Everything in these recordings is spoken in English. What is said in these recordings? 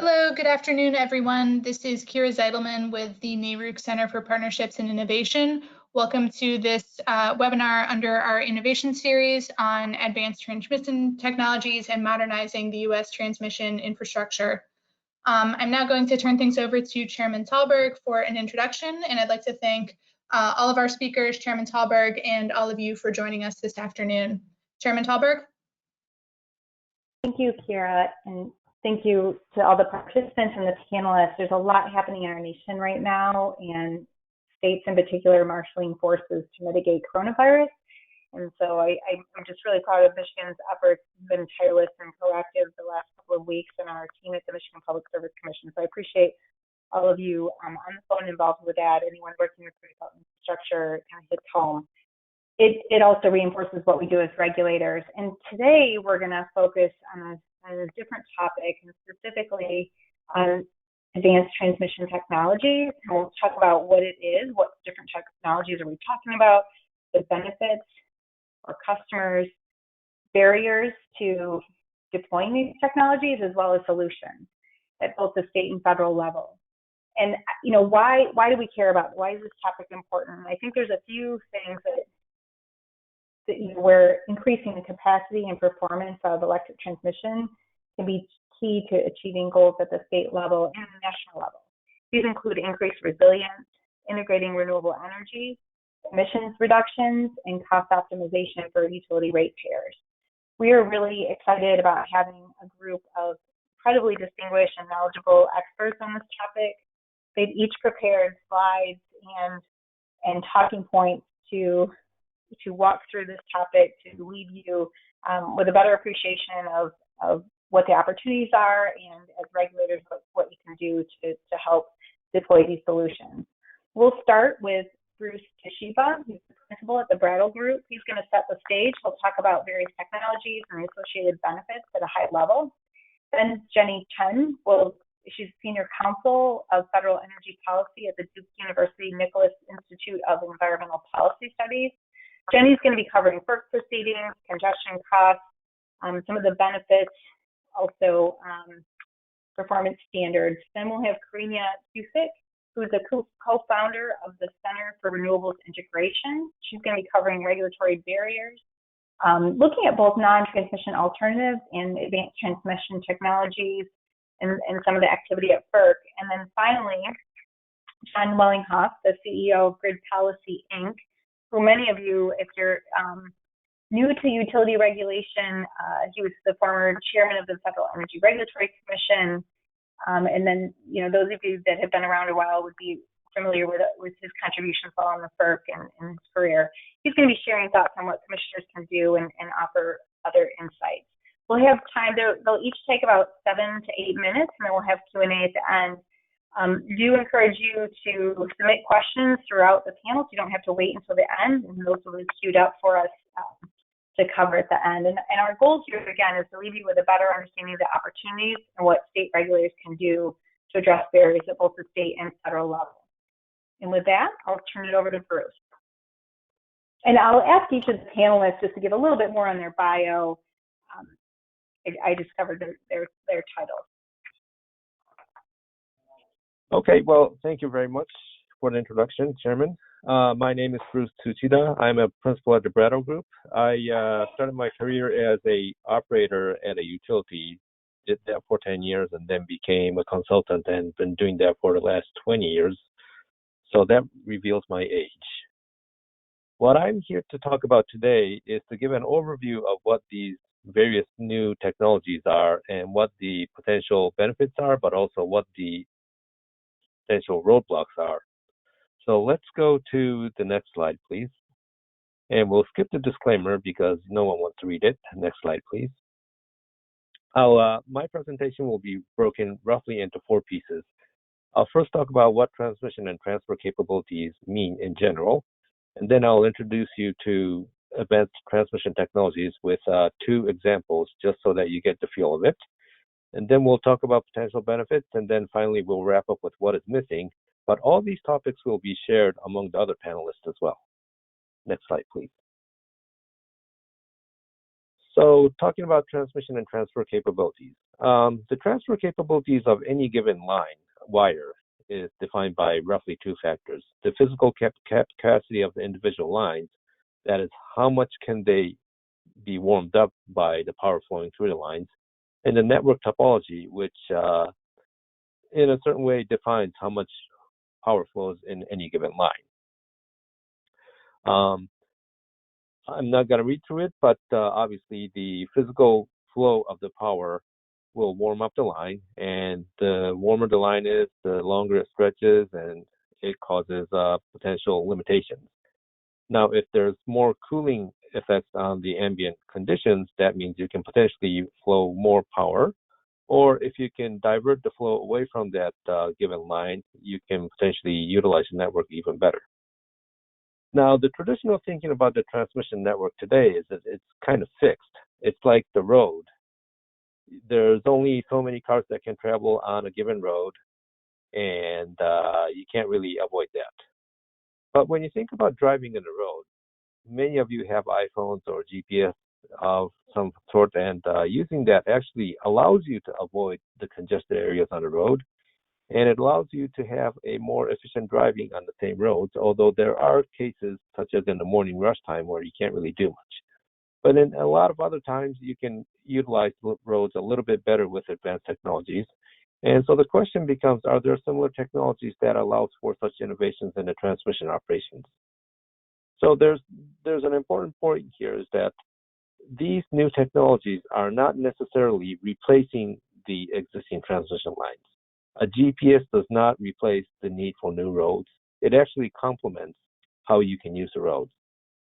Hello, good afternoon, everyone. This is Kira Zeidelman with the NARUC Center for Partnerships and Innovation. Welcome to this webinar under our innovation series on advanced transmission technologies and modernizing the U.S. transmission infrastructure. I'm now going to turn things over to Chairman Thalberg for an introduction, and I'd like to thank all of our speakers, Chairman Thalberg, and all of you for joining us this afternoon. Chairman Thalberg? Thank you, Kira, and thank you to all the participants and the panelists. There's a lot happening in our nation right now, and states in particular marshaling forces to mitigate coronavirus. And so I'm just really proud of Michigan's efforts. It's been tireless and proactive the last couple of weeks, and our team at the Michigan Public Service Commission. So I appreciate all of you on the phone involved with that. Anyone working with critical infrastructure kind of hits home. It also reinforces what we do as regulators. And today we're going to focus on a different topic, and specifically on advanced transmission technologies. We'll talk about what it is, what different technologies are we talking about, the benefits for customers, barriers to deploying these technologies, as well as solutions at both the state and federal level. And why do we care about it? Why is this topic important? I think there's a few things that where increasing the capacity and performance of electric transmission can be key to achieving goals at the state level and the national level. These include increased resilience, integrating renewable energy, emissions reductions, and cost optimization for utility ratepayers. We are really excited about having a group of incredibly distinguished and knowledgeable experts on this topic. They've each prepared slides and talking points to walk through this topic, to leave you with a better appreciation of what the opportunities are, and as regulators, what you can do to help deploy these solutions. We'll start with Bruce Toshiba, who's the principal at the Brattle Group. He's going to set the stage. He'll talk about various technologies and the associated benefits at a high level. Then Jenny Chen she's Senior Counsel of Federal Energy Policy at the Duke University Nicholas Institute of Environmental Policy Studies. Jenny's going to be covering FERC proceedings, congestion costs, some of the benefits, also performance standards. Then we'll have Karina Cusick, who's a co-founder of the Center for Renewables Integration. She's going to be covering regulatory barriers, looking at both non-transmission alternatives and advanced transmission technologies, and some of the activity at FERC. And then finally, John Wellinghoff, the CEO of Grid Policy, Inc., who many of you, if you're new to utility regulation, he was the former chairman of the Federal Energy Regulatory Commission. And then, those of you that have been around a while would be familiar with his contributions on the FERC and his career. He's going to be sharing thoughts on what commissioners can do and offer other insights. We'll have time, they'll each take about 7 to 8 minutes, and then we'll have Q&A at the end. Do encourage you to submit questions throughout the panel, so you don't have to wait until the end, and those will be queued up for us to cover at the end. And our goal here, again, is to leave you with a better understanding of the opportunities and what state regulators can do to address barriers at both the state and federal level. And with that, I'll turn it over to Bruce. And I'll ask each of the panelists just to give a little bit more on their bio. I just covered their titles. Okay, well, thank you very much for the introduction, Chairman. My name is Bruce Tsuchida. I'm a principal at the Brattle Group. I started my career as an operator at a utility, did that for 10 years, and then became a consultant and been doing that for the last 20 years. So that reveals my age. What I'm here to talk about today is to give an overview of what these various new technologies are and what the potential benefits are, but also what the potential roadblocks are. So let's go to the next slide, please. And we'll skip the disclaimer because no one wants to read it. Next slide, please. My presentation will be broken roughly into 4 pieces. I'll first talk about what transmission and transfer capabilities mean in general, and then I'll introduce you to advanced transmission technologies with 2 examples, just so that you get the feel of it. And then we'll talk about potential benefits, and then finally we'll wrap up with what is missing. But all these topics will be shared among the other panelists as well. Next slide, please. So talking about transmission and transfer capabilities, The transfer capabilities of any given wire is defined by roughly two factors. The physical capacity of the individual lines, that is, how much can they be warmed up by the power flowing through the lines, and the network topology, which in a certain way defines how much power flows in any given line. I'm not going to read through it, but obviously the physical flow of the power will warm up the line, and the warmer the line is, the longer it stretches, and it causes potential limitations. Now, if there's more cooling effects on the ambient conditions, that means you can potentially flow more power, or if you can divert the flow away from that given line, you can potentially utilize the network even better. Now, the traditional thinking about the transmission network today is that it's kind of fixed. It's like the road. There's only so many cars that can travel on a given road, and you can't really avoid that. But when you think about driving in the road, many of you have iPhones or GPS of some sort, and using that actually allows you to avoid the congested areas on the road, and it allows you to have a more efficient driving on the same roads, although there are cases such as in the morning rush time where you can't really do much. But in a lot of other times, you can utilize roads a little bit better with advanced technologies. And so the question becomes, are there similar technologies that allows for such innovations in the transmission operations? So there's an important point here, is that these new technologies are not necessarily replacing the existing transmission lines. A GPS does not replace the need for new roads. It actually complements how you can use the roads.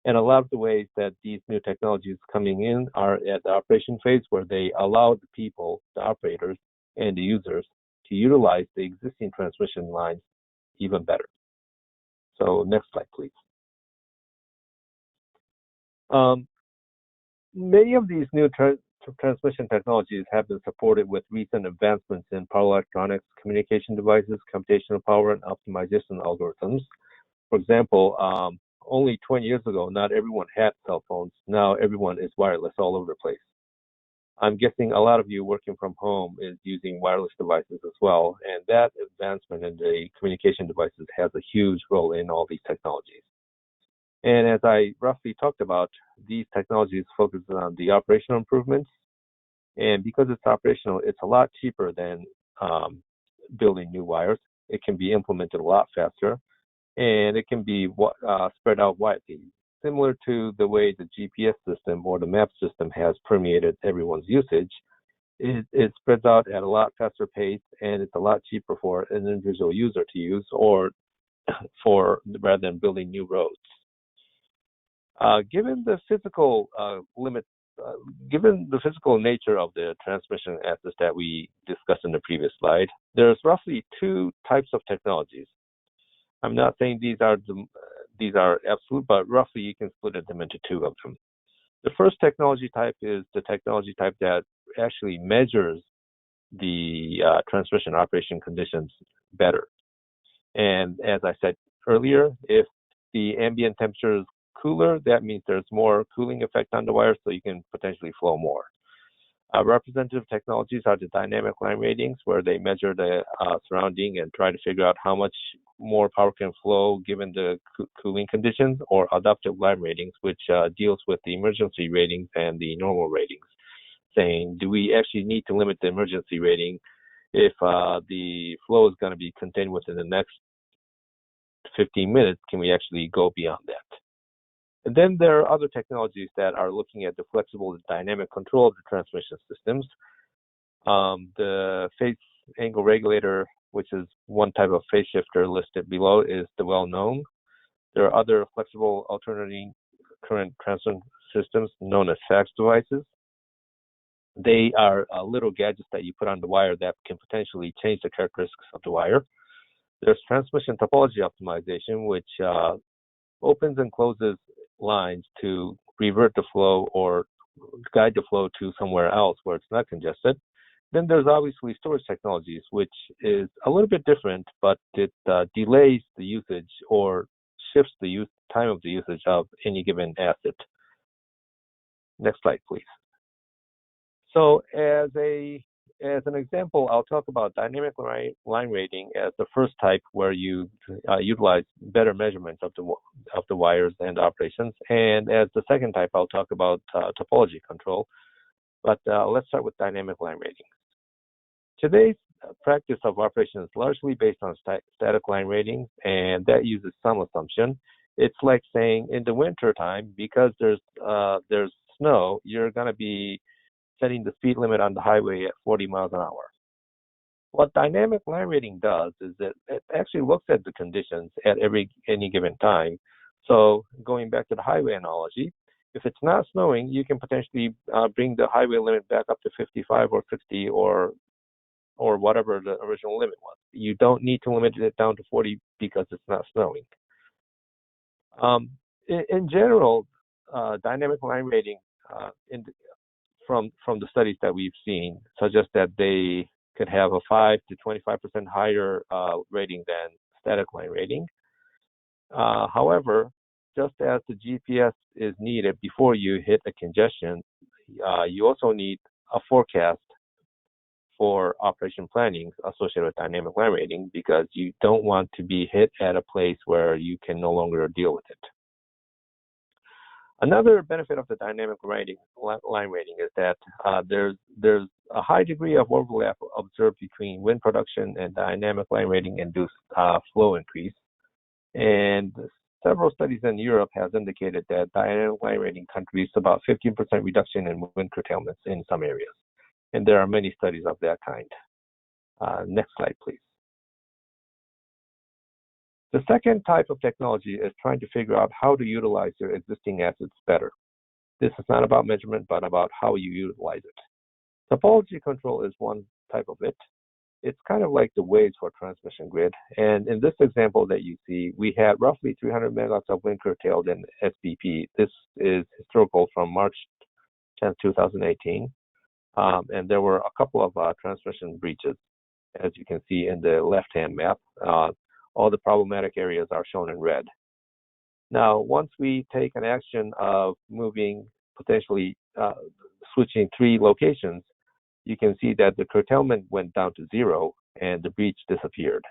And a lot of the ways that these new technologies coming in are at the operation phase, where they allow the people, the operators, and the users to utilize the existing transmission lines even better. So next slide, please. Many of these new transmission technologies have been supported with recent advancements in power electronics, communication devices, computational power, and optimization algorithms. For example, only 20 years ago, not everyone had cell phones. Now everyone is wireless all over the place. I'm guessing a lot of you working from home is using wireless devices as well, and that advancement in the communication devices has a huge role in all these technologies. And as I roughly talked about, these technologies focus on the operational improvements, and because it's operational, it's a lot cheaper than building new wires. It can be implemented a lot faster, and it can be spread out widely, similar to the way the GPS system or the map system has permeated everyone's usage. It spreads out at a lot faster pace, and it's a lot cheaper for an individual user to use, or rather than building new roads. Given the physical given the physical nature of the transmission assets that we discussed in the previous slide, there's roughly two types of technologies. I'm not saying these are absolute, but roughly you can split them into two of them. The first technology type is the technology type that actually measures the transmission operation conditions better. And as I said earlier, if the ambient temperature is cooler, that means there's more cooling effect on the wire, so you can potentially flow more. Representative technologies are the dynamic line ratings, where they measure the surrounding and try to figure out how much more power can flow given the cooling conditions, or adaptive line ratings, which deals with the emergency ratings and the normal ratings, saying, do we actually need to limit the emergency rating if the flow is going to be contained within the next 15 minutes? Can we actually go beyond that? And then there are other technologies that are looking at the flexible dynamic control of the transmission systems. The phase angle regulator, which is one type of phase shifter listed below, is the well-known. There are other flexible alternating current transmission systems known as FACS devices. They are little gadgets that you put on the wire that can potentially change the characteristics of the wire. There's transmission topology optimization, which opens and closes lines to revert the flow or guide the flow to somewhere else where it's not congested. Then there's obviously storage technologies, which is a little bit different, but it delays the usage or shifts the time of the usage of any given asset. Next slide, please. So as a as an example, I'll talk about dynamic line rating as the first type, where you utilize better measurements of the wires and operations. And as the second type, I'll talk about topology control. But let's start with dynamic line rating. Today's practice of operation is largely based on static line ratings, and that uses some assumption. It's like saying in the winter time, because there's snow, you're going to be setting the speed limit on the highway at 40 miles an hour. What dynamic line rating does is that it actually looks at the conditions at any given time. So going back to the highway analogy, if it's not snowing, you can potentially bring the highway limit back up to 55 or 60 or whatever the original limit was. You don't need to limit it down to 40 because it's not snowing. In general, dynamic line rating from the studies that we've seen suggest that they could have a 5 to 25% higher rating than static line rating. However, just as the GPS is needed before you hit a congestion, you also need a forecast for operation planning associated with dynamic line rating, because you don't want to be hit at a place where you can no longer deal with it. Another benefit of the dynamic line rating is that there's a high degree of overlap observed between wind production and dynamic line rating induced flow increase. And several studies in Europe have indicated that dynamic line rating contributes about 15% reduction in wind curtailments in some areas. And there are many studies of that kind. Next slide, please. The second type of technology is trying to figure out how to utilize your existing assets better. This is not about measurement, but about how you utilize it. Topology control is one type of it. It's kind of like the waves for transmission grid. And in this example that you see, we had roughly 300 megawatts of wind curtailed in SPP. This is historical from March 10, 2018. And there were a couple of transmission breaches, as you can see in the left-hand map. All the problematic areas are shown in red. Now, once we take an action of moving, potentially switching 3 locations, you can see that the curtailment went down to 0 and the breach disappeared.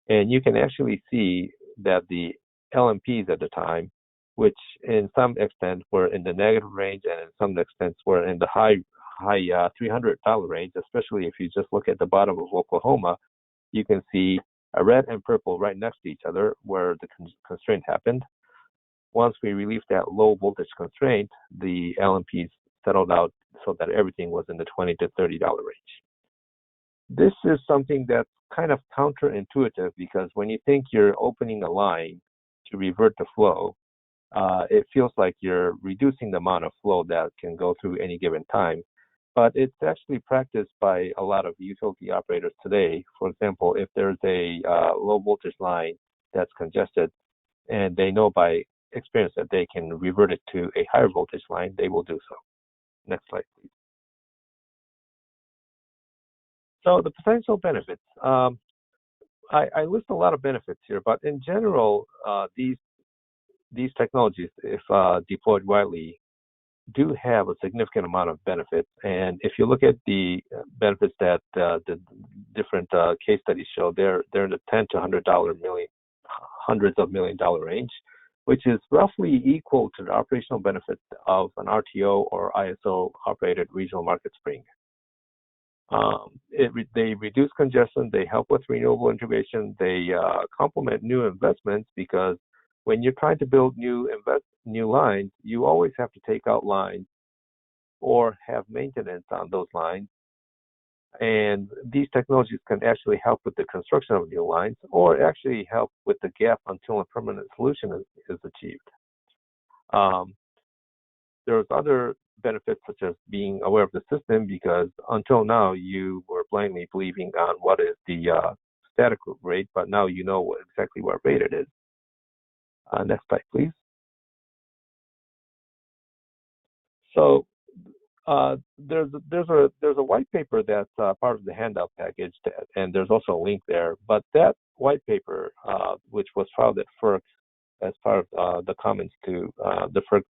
And you can actually see that the LMPs at the time, which in some extent were in the negative range and in some extent were in the high $300 range, especially if you just look at the bottom of Oklahoma, you can see a red and purple right next to each other where the constraint happened. Once we relieved that low voltage constraint, the LMPs settled out so that everything was in the $20 to $30 range. This is something that's kind of counterintuitive, because when you think you're opening a line to revert the flow, it feels like you're reducing the amount of flow that can go through any given time. But it's actually practiced by a lot of utility operators today. For example, if there's a low voltage line that's congested and they know by experience that they can revert it to a higher voltage line, they will do so. Next slide, please. So the potential benefits. I list a lot of benefits here, but in general, these technologies, if deployed widely, do have a significant amount of benefits. And if you look at the benefits that the different case studies show, they're in the $10 to $100 million, hundreds of $1 million range, which is roughly equal to the operational benefits of an RTO or ISO operated regional market spring. They reduce congestion, they help with renewable integration, they complement new investments, because when you're trying to build new lines, you always have to take out lines or have maintenance on those lines. And these technologies can actually help with the construction of new lines, or actually help with the gap until a permanent solution is achieved. There's other benefits, such as being aware of the system, because until now you were blindly believing on what is the static rate, but now you know exactly what rate it is. Next slide, please. So there's a white paper that's part of the handout package, and there's also a link there. But that white paper, which was filed at FERC as part of the comments to the FERC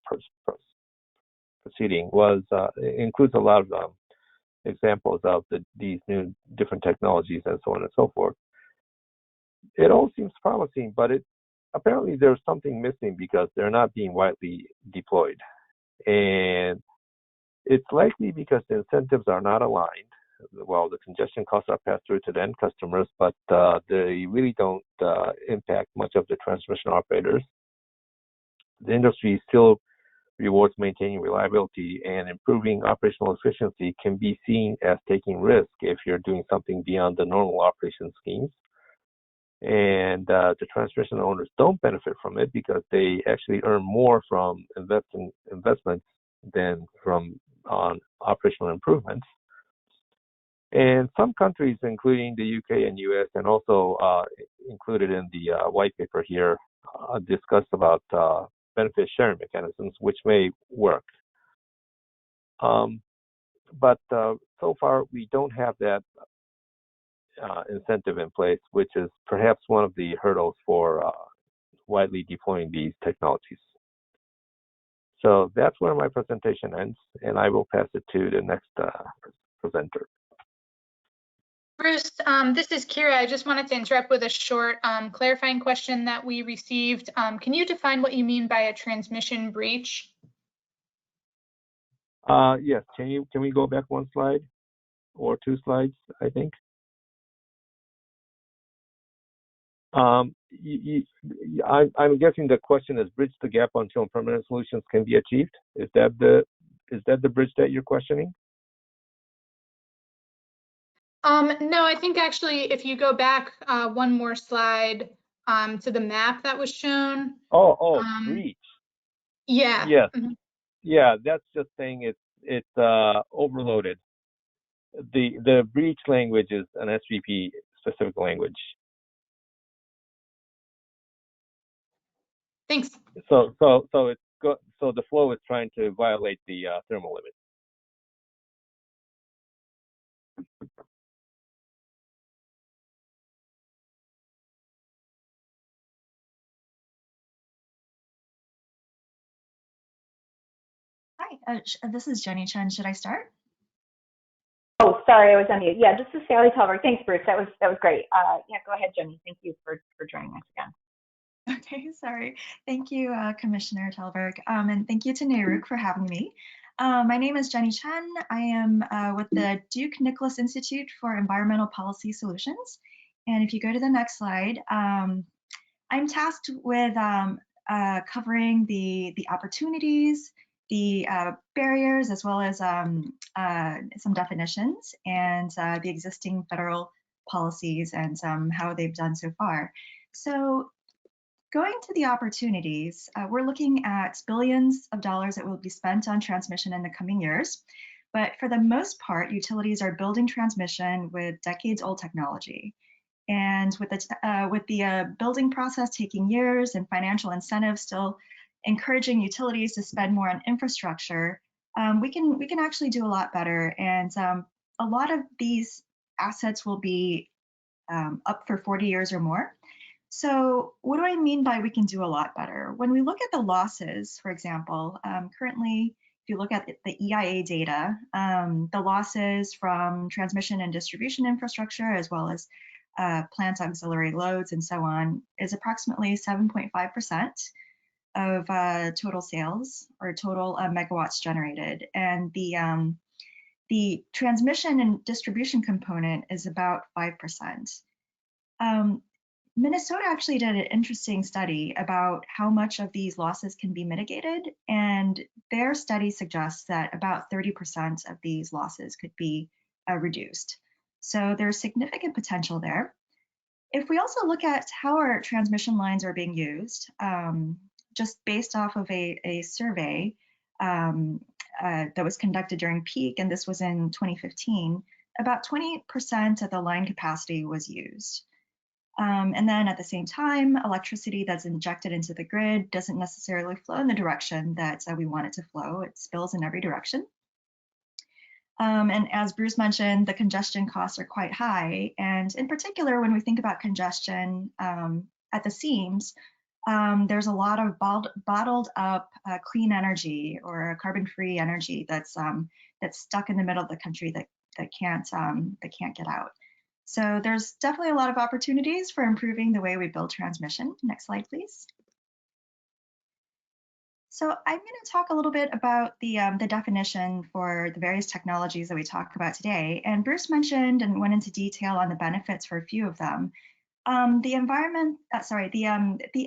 proceeding, includes a lot of examples of these new different technologies and so on and so forth. It all seems promising, but apparently there's something missing because they're not being widely deployed. And it's likely because the incentives are not aligned. Well, the congestion costs are passed through to the end customers, but they really don't impact much of the transmission operators. The industry still rewards maintaining reliability, and improving operational efficiency can be seen as taking risk if you're doing something beyond the normal operation schemes. And the transmission owners don't benefit from it because they actually earn more from investments than from on operational improvements. And some countries, including the UK and US, and also included in the white paper here, discuss about benefit sharing mechanisms, which may work. But so far, we don't have that incentive in place, which is perhaps one of the hurdles for widely deploying these technologies. So that's where my presentation ends, and I will pass it to the next presenter. Bruce, this is Kira. I just wanted to interrupt with a short clarifying question that we received. Can you define what you mean by a transmission breach? Yes, can we go back one slide or two slides, I think? I'm guessing the question is bridge the gap until permanent solutions can be achieved. Is that the bridge that you're questioning? No, I think actually if you go back one more slide to the map that was shown. Breach. Yeah. Yes. Yeah, that's just saying it's overloaded. The breach language is an SVP specific language. Thanks. So the flow is trying to violate the thermal limit. Hi, this is Jenny Chen. Should I start? Oh, sorry, I was on mute. Yeah, this is Sally Talbert. Thanks, Bruce. That was great. Yeah, go ahead, Jenny. Thank you for joining us again. Okay, sorry. Thank you, Commissioner Talberg, and thank you to NARUC for having me. My name is Jenny Chen. I am with the Duke Nicholas Institute for Environmental Policy Solutions. And if you go to the next slide, I'm tasked with covering the opportunities, the barriers, as well as some definitions and the existing federal policies and how they've done so far. So going to the opportunities, we're looking at billions of dollars that will be spent on transmission in the coming years. But for the most part, utilities are building transmission with decades-old technology. And with the building process taking years and financial incentives still encouraging utilities to spend more on infrastructure, we can actually do a lot better. And a lot of these assets will be up for 40 years or more. So what do I mean by we can do a lot better? When we look at the losses, for example, currently, if you look at the EIA data, the losses from transmission and distribution infrastructure, as well as plant auxiliary loads and so on, is approximately 7.5% of total sales or total megawatts generated. And the transmission and distribution component is about 5%. Minnesota actually did an interesting study about how much of these losses can be mitigated, and their study suggests that about 30% of these losses could be reduced. So there's significant potential there. If we also look at how our transmission lines are being used, just based off of a survey that was conducted during peak, and this was in 2015, about 20% of the line capacity was used. And then at the same time, electricity that's injected into the grid doesn't necessarily flow in the direction that we want it to flow. It spills in every direction. And as Bruce mentioned, the congestion costs are quite high. And in particular, when we think about congestion at the seams, there's a lot of bottled up clean energy or carbon-free energy that's stuck in the middle of the country that can't get out. So there's definitely a lot of opportunities for improving the way we build transmission. Next slide, please. So I'm going to talk a little bit about the definition for the various technologies that we talk about today. And Bruce mentioned and went into detail on the benefits for a few of them. The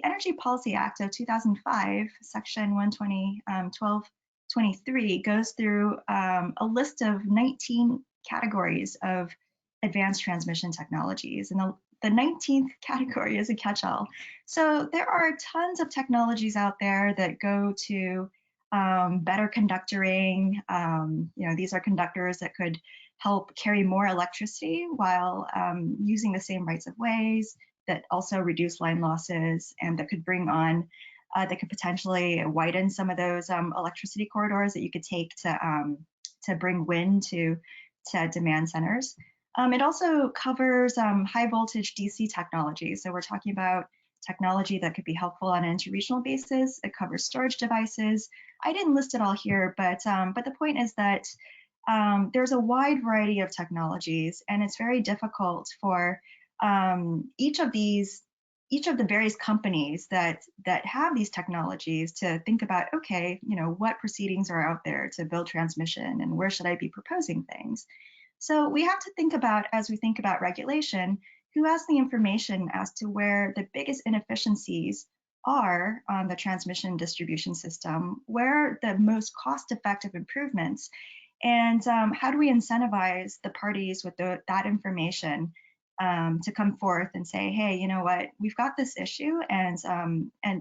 Energy Policy Act of 2005, Section 120, 1223, goes through a list of 19 categories of advanced transmission technologies. And the 19th category is a catch-all. So there are tons of technologies out there that go to better conductoring. These are conductors that could help carry more electricity while using the same rights of ways, that also reduce line losses, and that could bring on, that could potentially widen some of those electricity corridors that you could take to bring wind to demand centers. It also covers high voltage DC technology. So we're talking about technology that could be helpful on an interregional basis. It covers storage devices. I didn't list it all here, but the point is that there's a wide variety of technologies, and it's very difficult for each of the various companies that have these technologies to think about, okay, what proceedings are out there to build transmission, and where should I be proposing things? So we have to think about, as we think about regulation, who has the information as to where the biggest inefficiencies are on the transmission distribution system, where are the most cost-effective improvements, and how do we incentivize the parties with that information to come forth and say, hey, you know what, we've got this issue, and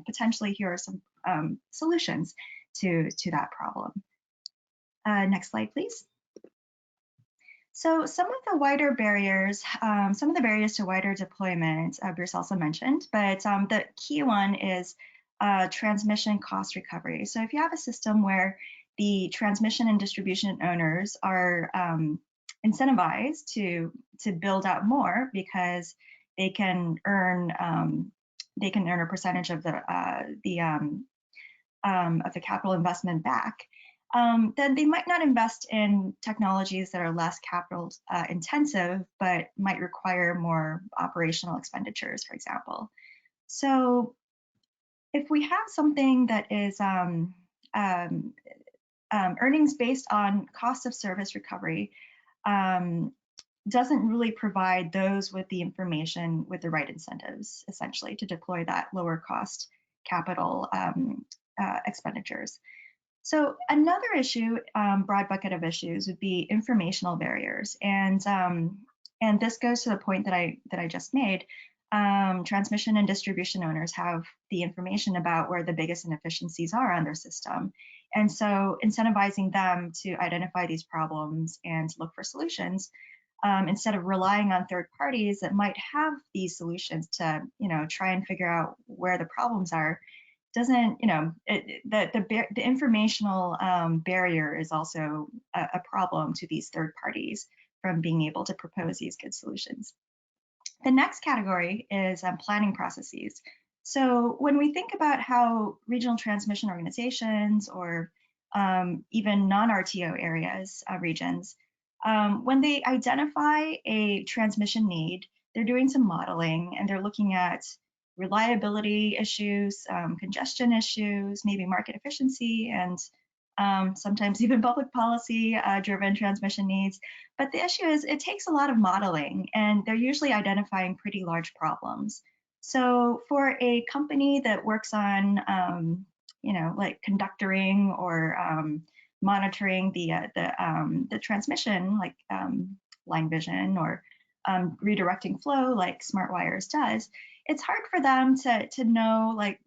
potentially here are some solutions to that problem. Next slide, please. So some of the wider barriers, some of the barriers to wider deployment, Bruce also mentioned, but the key one is transmission cost recovery. So if you have a system where the transmission and distribution owners are incentivized to build out more because they can earn a percentage of the capital investment back, then they might not invest in technologies that are less capital intensive, but might require more operational expenditures, for example. So if we have something that is earnings based on cost of service recovery, doesn't really provide those with the information with the right incentives, essentially, to deploy that lower cost capital expenditures. So another issue, broad bucket of issues, would be informational barriers, and this goes to the point that I just made. Transmission and distribution owners have the information about where the biggest inefficiencies are on their system, and so incentivizing them to identify these problems and look for solutions, instead of relying on third parties that might have these solutions to try and figure out where the problems are, doesn't, the informational barrier is also a problem to these third parties from being able to propose these good solutions. The next category is planning processes. So when we think about how regional transmission organizations or even non-RTO areas, regions, when they identify a transmission need, they're doing some modeling and they're looking at reliability issues, congestion issues, maybe market efficiency, and sometimes even public policy driven transmission needs. But the issue is it takes a lot of modeling, and they're usually identifying pretty large problems. So for a company that works on, like conductoring or monitoring the transmission, like line vision, or redirecting flow, like Smart Wires does, it's hard for them to know, like,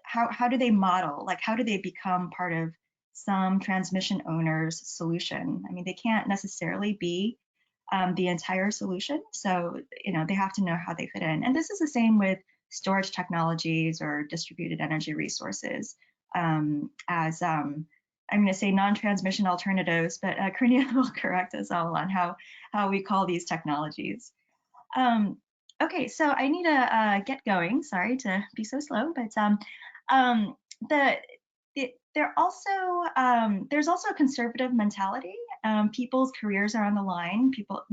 how do they model, like how do they become part of some transmission owner's solution? I mean, they can't necessarily be the entire solution, so they have to know how they fit in. And this is the same with storage technologies or distributed energy resources, as I'm going to say non-transmission alternatives, but Cornelia will correct us all on how we call these technologies. Okay, so I need to get going. Sorry to be so slow, but there's also a conservative mentality people's careers are on the line. People,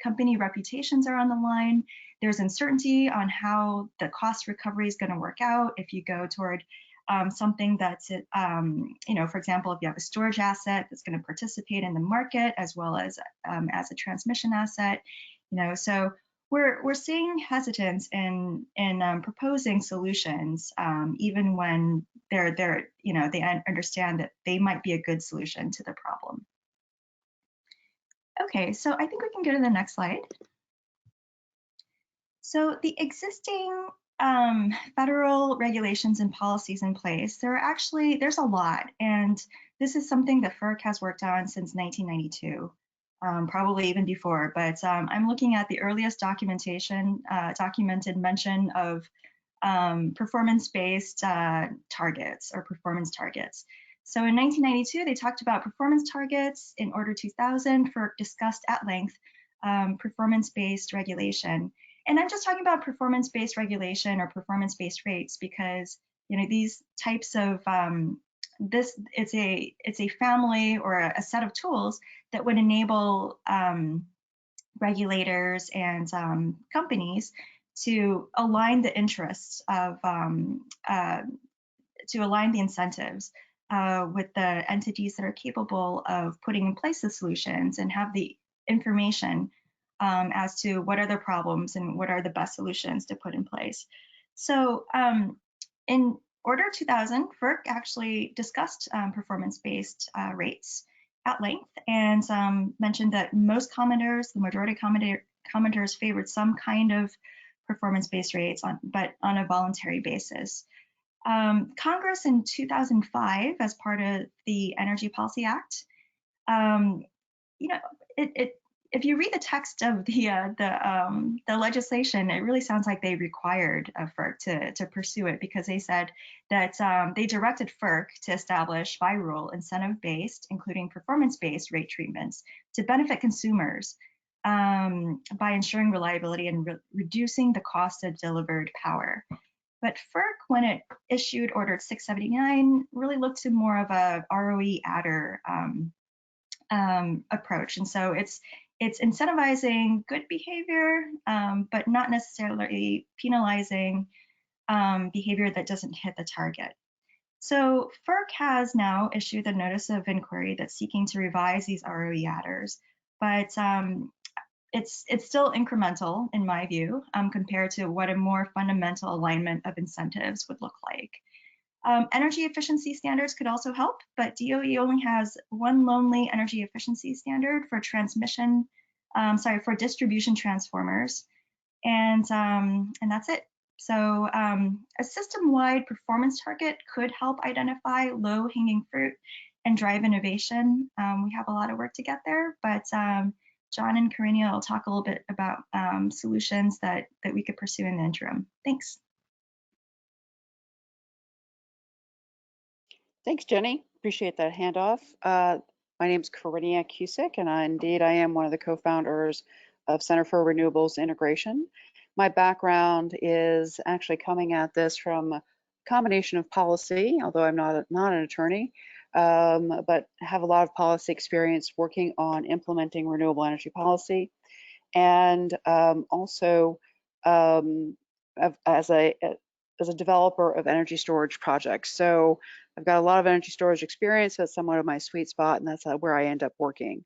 company reputations are on the line. There's uncertainty on how the cost recovery is going to work out if you go toward something that's, for example, if you have a storage asset that's going to participate in the market as well as a transmission asset, so we're seeing hesitance in proposing solutions, even when they understand that they might be a good solution to the problem. Okay, so I think we can go to the next slide. So the existing federal regulations and policies in place, there's a lot, and this is something that FERC has worked on since 1992, probably even before, but I'm looking at the earliest documented mention of performance-based targets or performance targets. So in 1992, they talked about performance targets. In Order 2000, FERC discussed at length performance-based regulation. And I'm just talking about performance-based regulation or performance-based rates because these types of it's a family or a set of tools that would enable regulators and companies to align the interests of to align the incentives with the entities that are capable of putting in place the solutions and have the information as to what are the problems and what are the best solutions to put in place. So in Order 2000, FERC actually discussed performance-based rates at length and mentioned that most commenters, the majority commenters favored some kind of performance-based rates, but on a voluntary basis. Congress in 2005, as part of the Energy Policy Act, if you read the text of the legislation, it really sounds like they required FERC to pursue it because they said that they directed FERC to establish by rule incentive-based, including performance-based rate treatments to benefit consumers by ensuring reliability and reducing the cost of delivered power. But FERC, when it issued Order 679, really looked to more of a ROE adder approach. And so it's incentivizing good behavior, but not necessarily penalizing behavior that doesn't hit the target. So FERC has now issued a notice of inquiry that's seeking to revise these ROE adders, but it's still incremental in my view compared to what a more fundamental alignment of incentives would look like. Energy efficiency standards could also help, but DOE only has one lonely energy efficiency standard for for distribution transformers, and that's it. So a system-wide performance target could help identify low-hanging fruit and drive innovation. We have a lot of work to get there, but John and Karinia will talk a little bit about solutions that we could pursue in the interim. Thanks. Thanks, Jenny. Appreciate that handoff. My name is Karinia Cusick, and I am one of the co-founders of Center for Renewables Integration. My background is actually coming at this from a combination of policy, although I'm not an attorney, but have a lot of policy experience working on implementing renewable energy policy, and also as a developer of energy storage projects. So I've got a lot of energy storage experience. That's somewhat of my sweet spot, and that's where I end up working.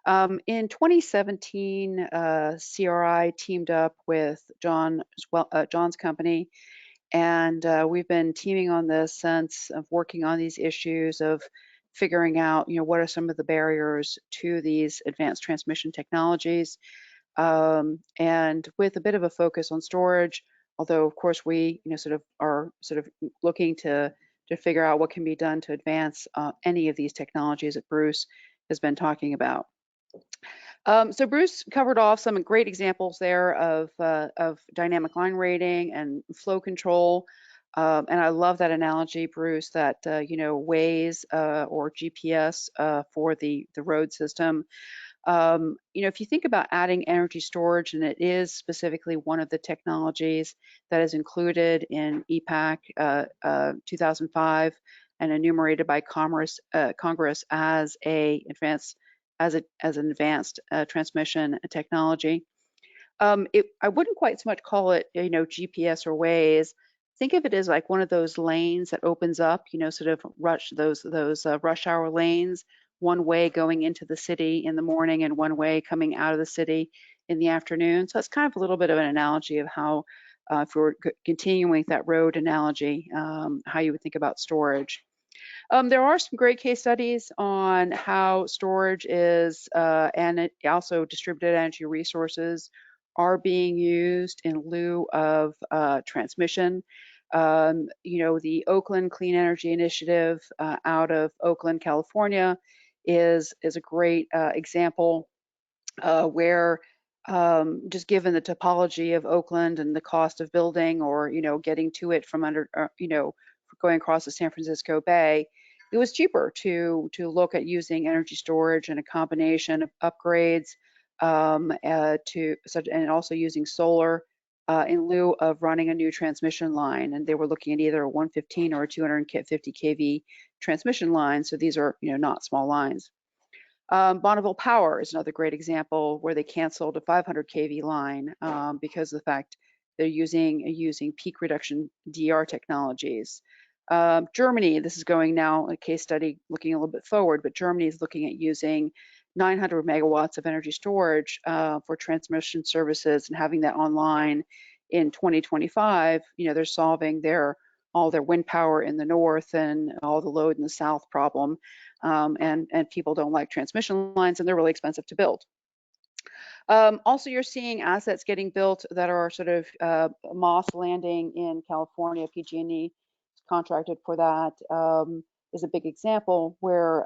In 2017, CRI teamed up with John's company, and we've been teaming on this since, of working on these issues of figuring out, what are some of the barriers to these advanced transmission technologies, and with a bit of a focus on storage. Although, of course, we, are looking to figure out what can be done to advance any of these technologies that Bruce has been talking about. So Bruce covered off some great examples there of dynamic line rating and flow control. And I love that analogy, Bruce, that, Waze or GPS for the road system. If you think about adding energy storage, and it is specifically one of the technologies that is included in EPAC 2005, and enumerated by Congress as an advanced transmission transmission technology. I wouldn't quite so much call it, GPS or Waze. Think of it as like one of those lanes that opens up, sort of those rush hour lanes, one way going into the city in the morning and one way coming out of the city in the afternoon. So it's kind of a little bit of an analogy of how, if we're continuing with that road analogy, how you would think about storage. There are some great case studies on how storage is, and also distributed energy resources are being used in lieu of transmission. The Oakland Clean Energy Initiative out of Oakland, California is a great example where just given the topology of Oakland and the cost of building or, getting to it from under, going across the San Francisco Bay, it was cheaper to look at using energy storage and a combination of upgrades and also using solar in lieu of running a new transmission line. And they were looking at either a 115 or a 250 kV transmission line. So these are, not small lines. Bonneville Power is another great example where they canceled a 500 kV line because of the fact they're using peak reduction DR technologies. Germany, this is going now a case study looking a little bit forward, but Germany is looking at using 900 megawatts of energy storage for transmission services and having that online in 2025. They're solving all their wind power in the north and all the load in the south problem. And people don't like transmission lines and they're really expensive to build. Also, you're seeing assets getting built that are sort of Moss Landing in California. PG&E contracted for that is a big example where,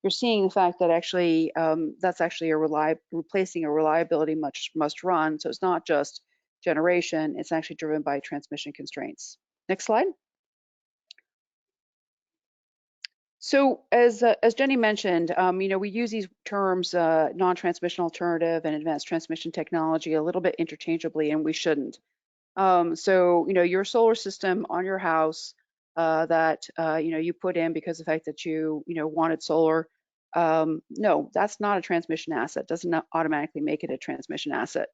you're seeing the fact that actually that's actually replacing a reliability must run. So it's not just generation, it's actually driven by transmission constraints. Next slide. So as Jenny mentioned, we use these terms non-transmission alternative and advanced transmission technology a little bit interchangeably, and we shouldn't. So your solar system on your house that you put in because of the fact that you wanted solar, no, that's not a transmission asset. Doesn't automatically make it a transmission asset.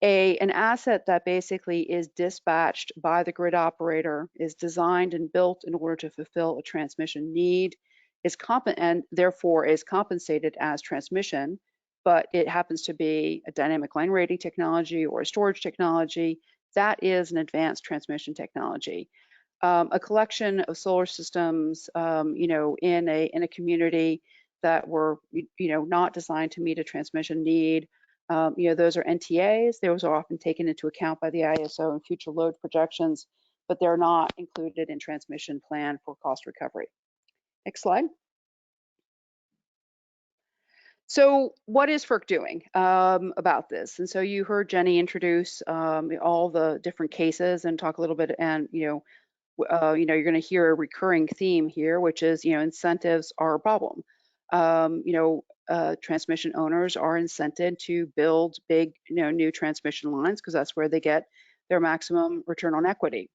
An asset that basically is dispatched by the grid operator, is designed and built in order to fulfill a transmission need, and therefore is compensated as transmission, but it happens to be a dynamic line rating technology or a storage technology, that is an advanced transmission technology. A collection of solar systems, in a community that were, not designed to meet a transmission need. Those are NTAs. Those are often taken into account by the ISO and future load projections, but they're not included in transmission plan for cost recovery. Next slide. So what is FERC doing about this? And so you heard Jenny introduce all the different cases and talk a little bit, and you're going to hear a recurring theme here, which is incentives are a problem. Transmission owners are incented to build big, new transmission lines because that's where they get their maximum return on equity.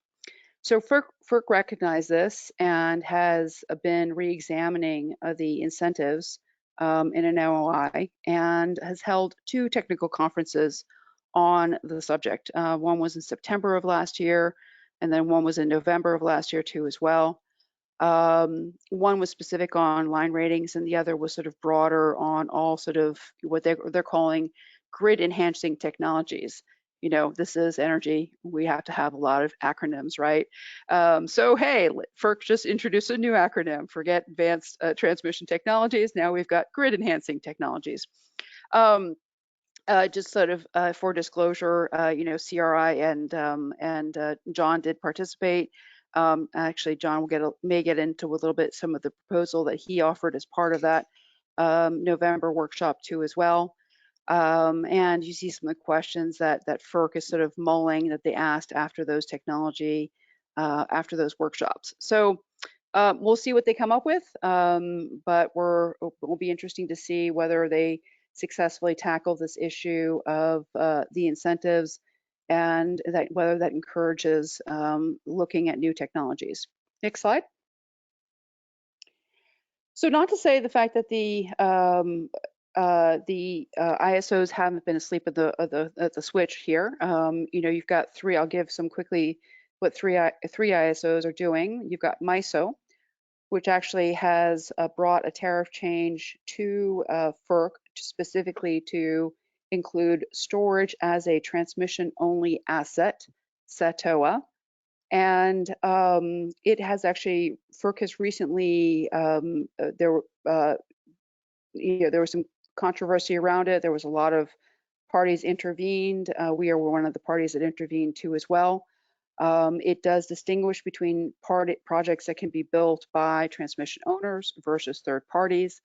So FERC recognized this and has been re-examining the incentives in an NOI and has held 2 technical conferences on the subject. One was in September of last year, and then one was in November of last year too as well. One was specific on line ratings, and the other was sort of broader on all sort of what they're calling grid enhancing technologies. This is energy. We have to have a lot of acronyms, right? So hey, FERC just introduced a new acronym. Forget advanced transmission technologies. Now we've got grid enhancing technologies. Just sort of for disclosure, CRI and John did participate. Actually, John may get into a little bit some of the proposal that he offered as part of that November workshop too as well. And you see some of the questions that FERC is sort of mulling that they asked after those after those workshops. So we'll see what they come up with, but it will be interesting to see whether they successfully tackle this issue of the incentives and whether that encourages looking at new technologies. Next slide. So not to say the fact that the ISOs haven't been asleep at the switch here. You know, you've got three. I'll give some quickly what three ISOs are doing. You've got MISO, which actually has brought a tariff change to FERC specifically to include storage as a transmission-only asset, SATOA. And it has actually, FERC has recently, there was some controversy around it. There was a lot of parties intervened. We are one of the parties that intervened too as well. It does distinguish between projects that can be built by transmission owners versus third parties.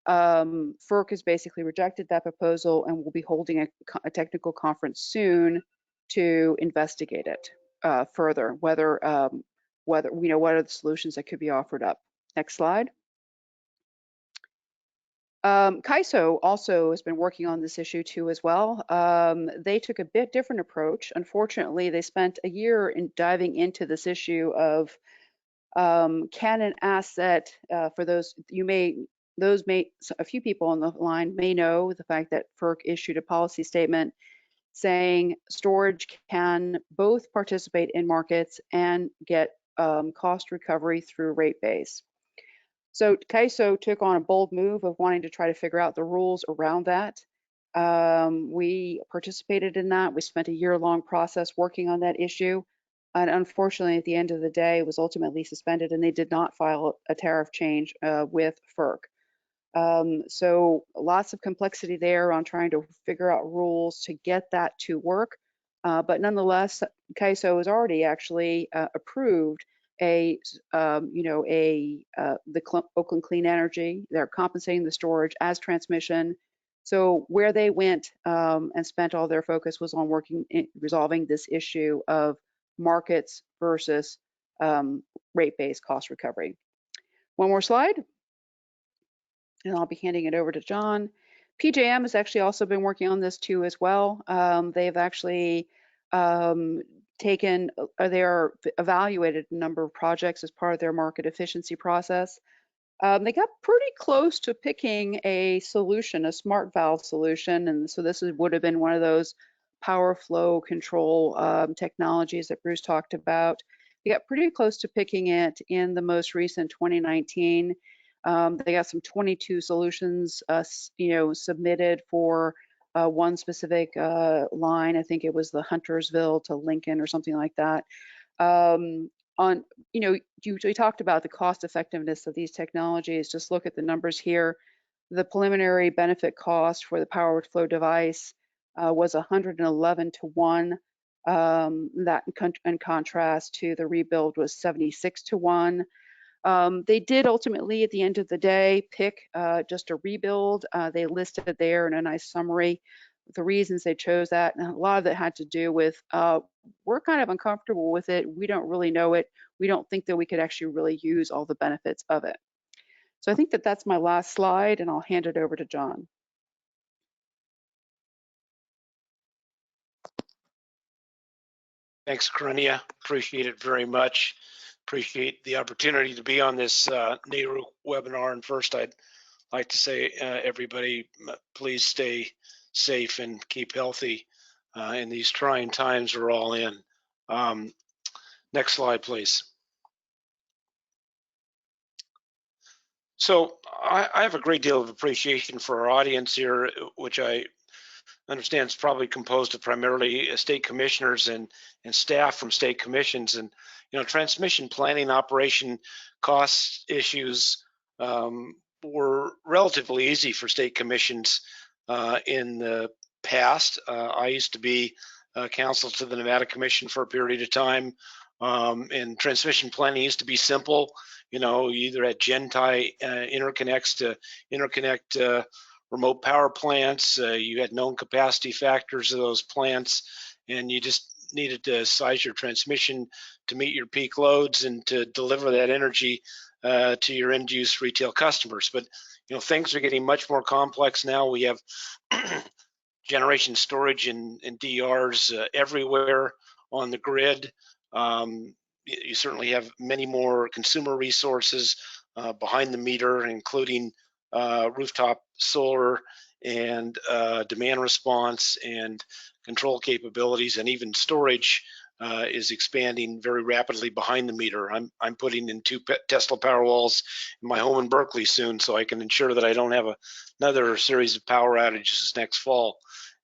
FERC has basically rejected that proposal and will be holding a technical conference soon to investigate it further, whether what are the solutions that could be offered up. Next slide. CAISO also has been working on this issue too as well. They took a bit different approach. Unfortunately, they spent a year in diving into this issue of can an asset, for those a few people on the line may know the fact that FERC issued a policy statement saying storage can both participate in markets and get cost recovery through rate base. So CAISO took on a bold move of wanting to try to figure out the rules around that. We participated in that. We spent a year-long process working on that issue. And unfortunately, at the end of the day, it was ultimately suspended and they did not file a tariff change with FERC. So lots of complexity there on trying to figure out rules to get that to work. But nonetheless, CAISO has already actually approved the Oakland Clean Energy. They're compensating the storage as transmission. So where they went and spent all their focus was on resolving this issue of markets versus rate-based cost recovery. One more slide, and I'll be handing it over to John. PJM has actually also been working on this too as well. They've actually they are evaluated a number of projects as part of their market efficiency process. They got pretty close to picking a solution, a smart valve solution, and so this would have been one of those power flow control technologies that Bruce talked about. They got pretty close to picking it in the most recent 2019. They got some 22 solutions, submitted for one specific line. I think it was the Huntersville to Lincoln or something like that. You talked about the cost effectiveness of these technologies. Just look at the numbers here. The preliminary benefit cost for the power flow device was 111 to 1. That in contrast to the rebuild was 76 to 1. They did ultimately, at the end of the day, pick just a rebuild. They listed it there in a nice summary, the reasons they chose that. And a lot of it had to do with, we're kind of uncomfortable with it. We don't really know it. We don't think that we could actually really use all the benefits of it. So I think that that's my last slide, and I'll hand it over to John. Thanks, Karenia. Appreciate it very much. Appreciate the opportunity to be on this NARUC webinar. And first, I'd like to say, everybody, please stay safe and keep healthy in these trying times we're all in. Next slide, please. So I have a great deal of appreciation for our audience here, which I understand is probably composed of primarily state commissioners and staff from state commissions. And transmission planning operation cost issues were relatively easy for state commissions in the past. I used to be counsel to the Nevada Commission for a period of time, and transmission planning used to be simple. You either had gen-tie interconnects to interconnect remote power plants. You had known capacity factors of those plants, and you just needed to size your transmission to meet your peak loads and to deliver that energy to your end use retail customers. But things are getting much more complex now. We have generation storage and DRs everywhere on the grid. you certainly have many more consumer resources behind the meter, including rooftop solar and demand response and control capabilities, and even storage is expanding very rapidly behind the meter. I'm putting in 2 Tesla Powerwalls in my home in Berkeley soon, so I can ensure that I don't have another series of power outages next fall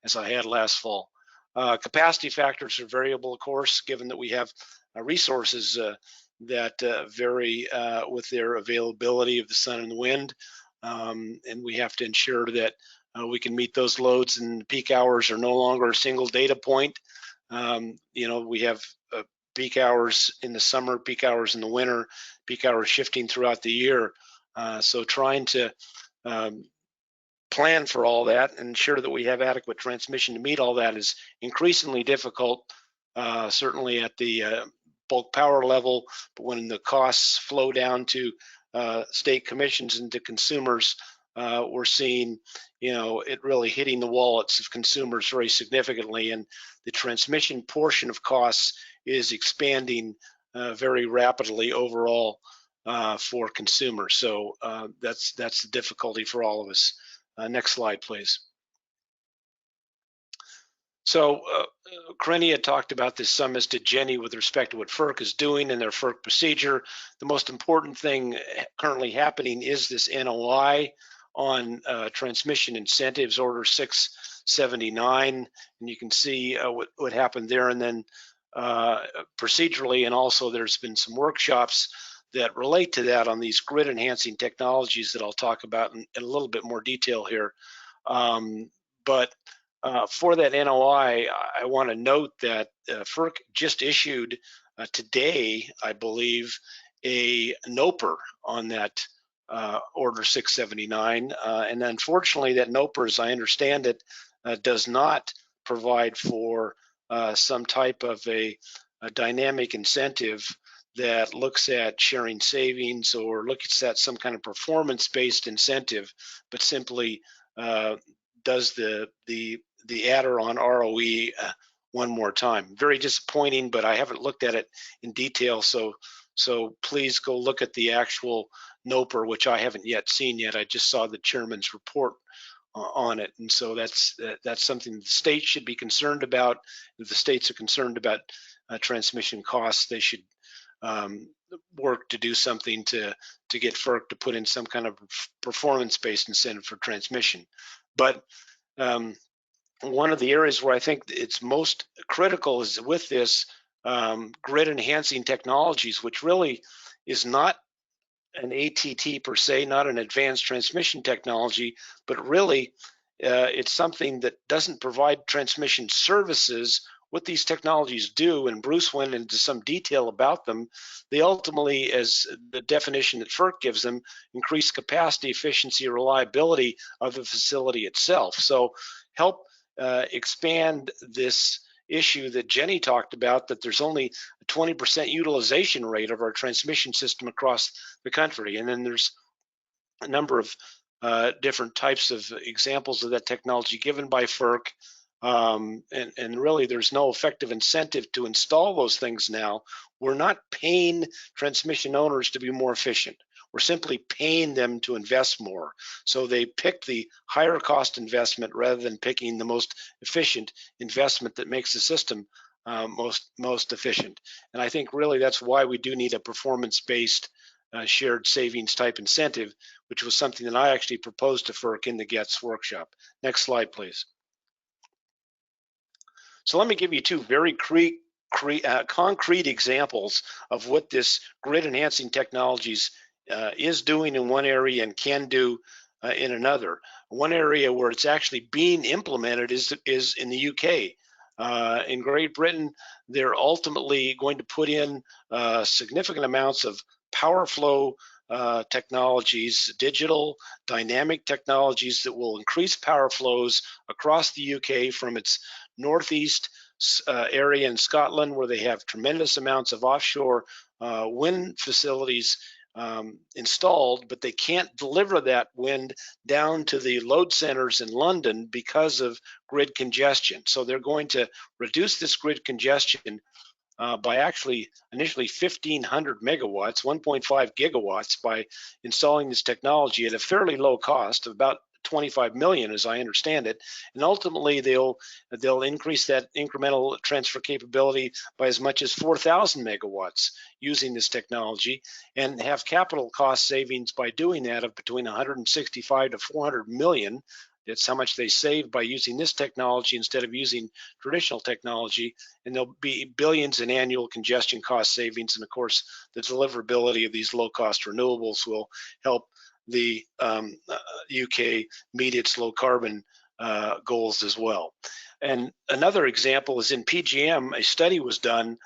as I had last fall. Capacity factors are variable, of course, given that we have resources that vary with their availability of the sun and the wind, and we have to ensure that we can meet those loads, and peak hours are no longer a single data point. You know, we have peak hours in the summer, peak hours in the winter, peak hours shifting throughout the year. So trying to plan for all that and ensure that we have adequate transmission to meet all that is increasingly difficult, certainly at the bulk power level, but when the costs flow down to state commissions and to consumers, we're seeing, you know, it really hitting the wallets of consumers very significantly, and the transmission portion of costs is expanding very rapidly overall for consumers. So that's the difficulty for all of us. Next slide, please. So Karenia had talked about this some, as did Jenny, with respect to what FERC is doing in their FERC procedure. The most important thing currently happening is this NOI on transmission incentives, Order 679, and you can see what happened there. And then procedurally, and also there's been some workshops that relate to that on these grid enhancing technologies that I'll talk about in a little bit more detail here. But for that NOI, I want to note that FERC just issued today, I believe, a NOPR on that Order 679. And unfortunately, that NOPR, as I understand it, does not provide for some type of a dynamic incentive that looks at sharing savings or looks at some kind of performance-based incentive, but simply does the adder on ROE one more time. Very disappointing, but I haven't looked at it in detail, so please go look at the actual NOPR, which I haven't yet seen yet. I just saw the chairman's report on it, and so that's something the state should be concerned about. If the states are concerned about transmission costs, they should work to do something to get FERC to put in some kind of performance-based incentive for transmission. But one of the areas where I think it's most critical is with this grid enhancing technologies, which really is not an ATT per se, not an advanced transmission technology, but really it's something that doesn't provide transmission services. What these technologies do, and Bruce went into some detail about them, they ultimately, as the definition that FERC gives them, increase capacity, efficiency, reliability of the facility itself. So help expand this issue that Jenny talked about, that there's only a 20% utilization rate of our transmission system across the country. And then there's a number of different types of examples of that technology given by FERC. And really there's no effective incentive to install those things now. We're not paying transmission owners to be more efficient. We're simply paying them to invest more. So they pick the higher cost investment rather than picking the most efficient investment that makes the system most efficient. And I think really that's why we do need a performance-based shared savings type incentive, which was something that I actually proposed to FERC in the GETS workshop. Next slide, please. So let me give you 2 very concrete examples of what this grid enhancing technologies is doing in one area and can do in another. One area where it's actually being implemented is in the UK. In Great Britain, they're ultimately going to put in significant amounts of power flow technologies, digital dynamic technologies that will increase power flows across the UK from its northeast area in Scotland, where they have tremendous amounts of offshore wind facilities installed, but they can't deliver that wind down to the load centers in London because of grid congestion. So they're going to reduce this grid congestion by actually initially 1,500 megawatts, 1.5 gigawatts, by installing this technology at a fairly low cost of about 25 million, as I understand it, and ultimately they'll increase that incremental transfer capability by as much as 4,000 megawatts using this technology, and have capital cost savings by doing that of between 165 to 400 million. That's how much they save by using this technology instead of using traditional technology, and there'll be billions in annual congestion cost savings, and of course the deliverability of these low-cost renewables will help the UK meet its low carbon goals as well. And another example is in PJM. A study was done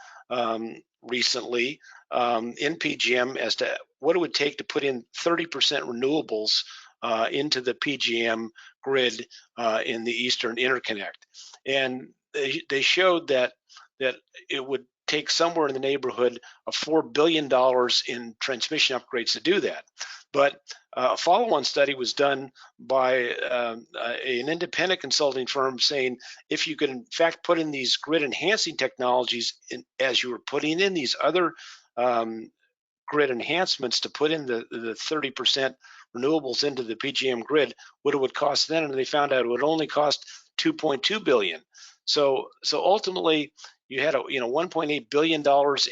recently in PJM as to what it would take to put in 30% renewables into the PJM grid in the Eastern Interconnect. And they showed that it would take somewhere in the neighborhood of $4 billion in transmission upgrades to do that. But a follow-on study was done by an independent consulting firm saying if you could in fact put in these grid enhancing technologies as you were putting in these other grid enhancements to put in the 30% renewables into the PJM grid, what it would cost then, and they found out it would only cost $2.2 billion. So ultimately, you had $1.8 billion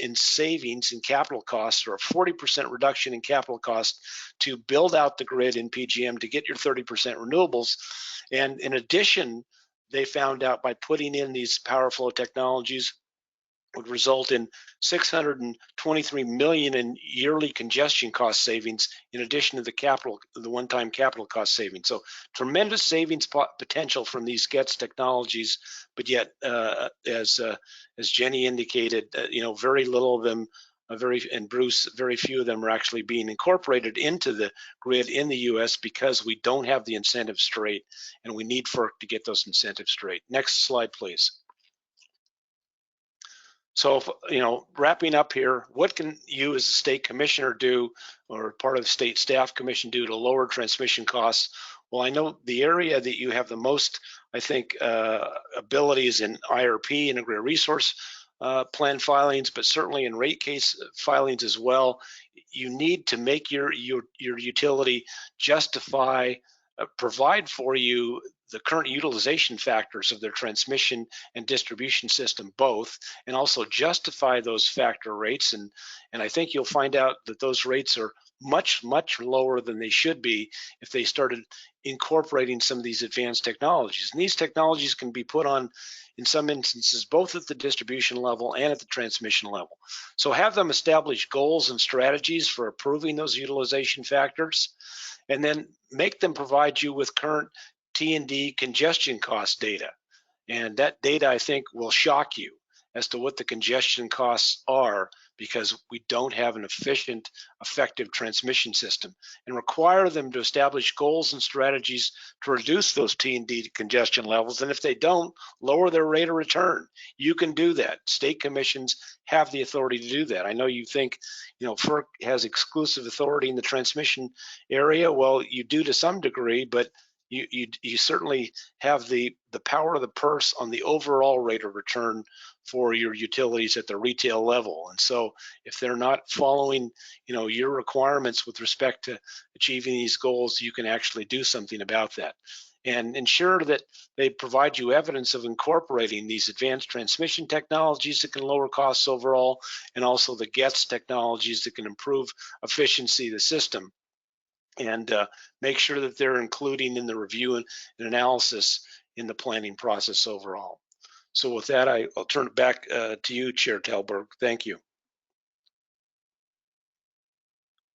in savings in capital costs, or a 40% reduction in capital costs to build out the grid in PJM to get your 30% renewables. And in addition, they found out by putting in these power flow technologies would result in 623 million in yearly congestion cost savings, in addition to the one-time capital cost savings. So tremendous savings potential from these GETS technologies, but yet, as Jenny indicated, very little of them, and Bruce, very few of them are actually being incorporated into the grid in the U.S. because we don't have the incentives straight, and we need FERC to get those incentives straight. Next slide, please. So, wrapping up here, what can you as a state commissioner do, or part of the state staff commission do to lower transmission costs? Well, I know the area that you have the most, I think, abilities in IRP, integrated resource plan filings, but certainly in rate case filings as well. You need to make your utility justify, provide for you the current utilization factors of their transmission and distribution system both, and also justify those factor rates. And I think you'll find out that those rates are much, much lower than they should be if they started incorporating some of these advanced technologies. And these technologies can be put on, in some instances, both at the distribution level and at the transmission level. So have them establish goals and strategies for improving those utilization factors, and then make them provide you with current T&D congestion cost data. And that data, I think, will shock you as to what the congestion costs are, because we don't have an efficient, effective transmission system, and require them to establish goals and strategies to reduce those T&D congestion levels. And if they don't, lower their rate of return. You can do that. State commissions have the authority to do that. I know you think, FERC has exclusive authority in the transmission area. Well, you do to some degree, but you certainly have the power of the purse on the overall rate of return for your utilities at the retail level. And so if they're not following, your requirements with respect to achieving these goals, you can actually do something about that. And ensure that they provide you evidence of incorporating these advanced transmission technologies that can lower costs overall, and also the GETS technologies that can improve efficiency of the system. And make sure that they're including in the review and analysis in the planning process overall. So with that, I'll turn it back to you, Chair Talberg. Thank you.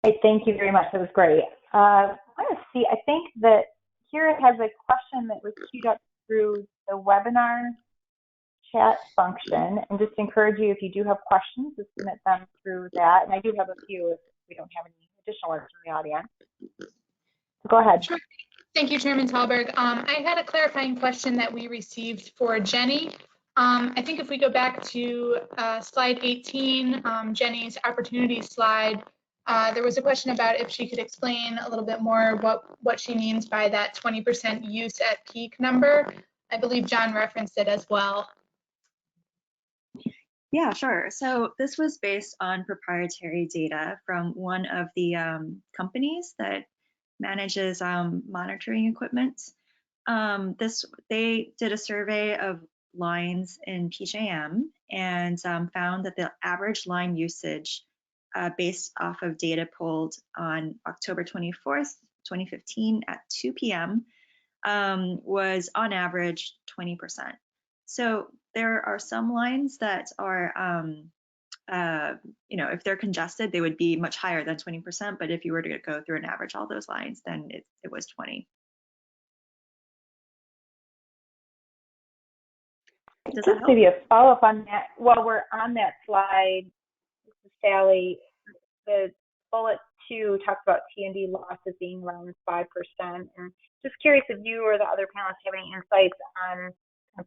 Thank you very much. That was great. I want to see, I think that Kira has a question that was queued up through the webinar chat function, and just encourage you, if you do have questions, to submit them through that. And I do have a few if we don't have any additional ones from the audience. So go ahead. Sure. Thank you, Chairman Talberg. I had a clarifying question that we received for Jenny. I think if we go back to slide 18, Jenny's opportunity slide, there was a question about if she could explain a little bit more what she means by that 20% use at peak number. I believe John referenced it as well. Yeah, sure. So this was based on proprietary data from one of the companies that manages monitoring equipment. They did a survey of lines in PJM and found that the average line usage based off of data pulled on October 24th, 2015 at 2 p.m. Was on average 20%. So there are some lines that are, if they're congested, they would be much higher than 20%. But if you were to go through and average all those lines, then it was 20. Does that Just help? maybe a follow-up on that. While we're on that slide, this is Sally, the bullet 2 talks about T&D losses being around 5%. And just curious if you or the other panelists have any insights on